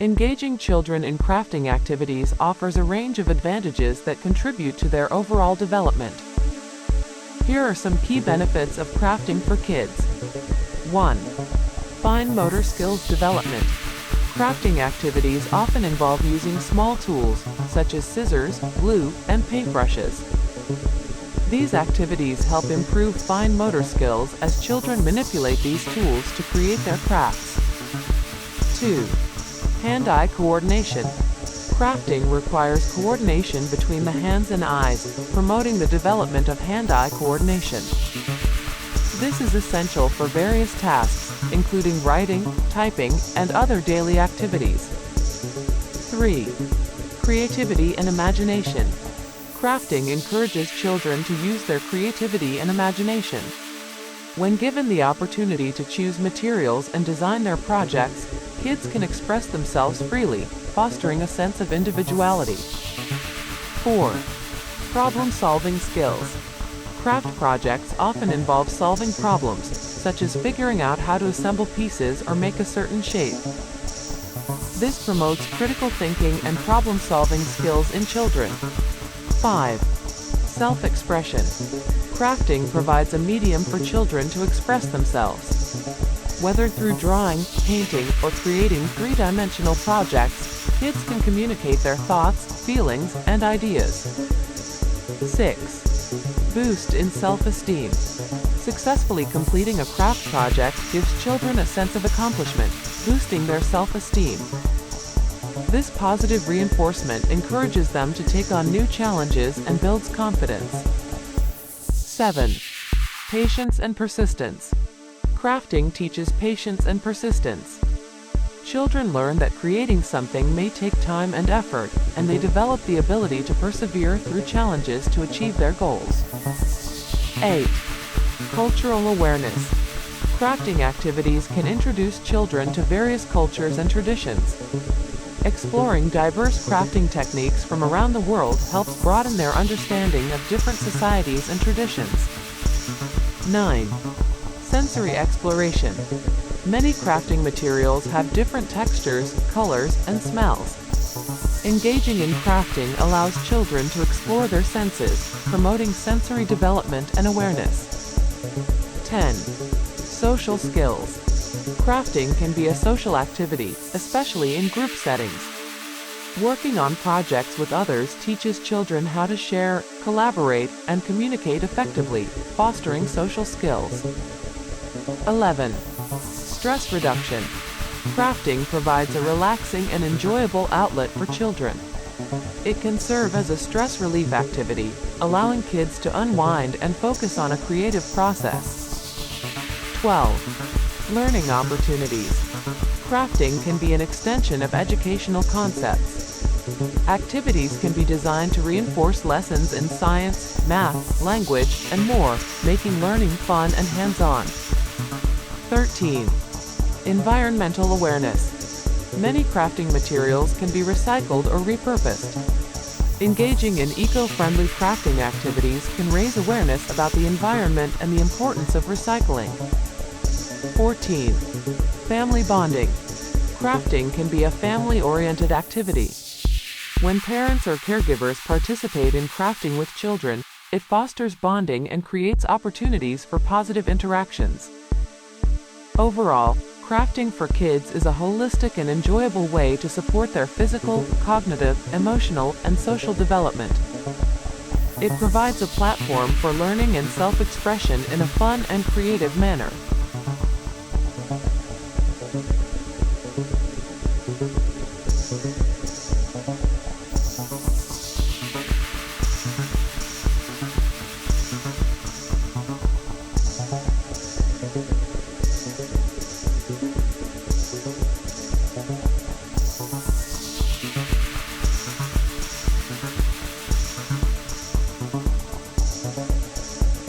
Engaging children in crafting activities offers a range of advantages that contribute to their overall development. Here are some key benefits of crafting for kids. 1. Fine motor skills development. Crafting activities often involve using small tools, such as scissors, glue, and paintbrushes. These activities help improve fine motor skills as children manipulate these tools to create their crafts. 2. Hand-eye coordination. Crafting requires coordination between the hands and eyes, promoting the development of hand-eye coordination. This is essential for various tasks, including writing, typing, and other daily activities. 3. Creativity and imagination. Crafting encourages children to use their creativity and imagination. When given the opportunity to choose materials and design their projects, kids can express themselves freely, fostering a sense of individuality. 4. Problem-solving skills. Craft projects often involve solving problems, such as figuring out how to assemble pieces or make a certain shape. This promotes critical thinking and problem-solving skills in children. 5. Self-expression. Crafting provides a medium for children to express themselves. Whether through drawing, painting, or creating three-dimensional projects, kids can communicate their thoughts, feelings, and ideas. 6. Boost in self-esteem. Successfully completing a craft project gives children a sense of accomplishment, boosting their self-esteem. This positive reinforcement encourages them to take on new challenges and builds confidence. 7. Patience and persistence. Crafting teaches patience and persistence. Children learn that creating something may take time and effort, and they develop the ability to persevere through challenges to achieve their goals. 8. Cultural awareness. Crafting activities can introduce children to various cultures and traditions. Exploring diverse crafting techniques from around the world helps broaden their understanding of different societies and traditions. 9. Sensory exploration. Many crafting materials have different textures, colors, and smells. Engaging in crafting allows children to explore their senses, promoting sensory development and awareness. 10. Social skills. Crafting can be a social activity, especially in group settings. Working on projects with others teaches children how to share, collaborate, and communicate effectively, fostering social skills. 11. Stress reduction. Crafting provides a relaxing and enjoyable outlet for children. It can serve as a stress relief activity, allowing kids to unwind and focus on a creative process. 12. Learning opportunities. Crafting can be an extension of educational concepts. Activities can be designed to reinforce lessons in science, math, language, and more, making learning fun and hands-on. 13. Environmental awareness. Many crafting materials can be recycled or repurposed. Engaging in eco-friendly crafting activities can raise awareness about the environment and the importance of recycling. 14. Family bonding. Crafting can be a family-oriented activity. When parents or caregivers participate in crafting with children, it fosters bonding and creates opportunities for positive interactions. Overall, crafting for kids is a holistic and enjoyable way to support their physical, cognitive, emotional, and social development. It provides a platform for learning and self-expression in a fun and creative manner.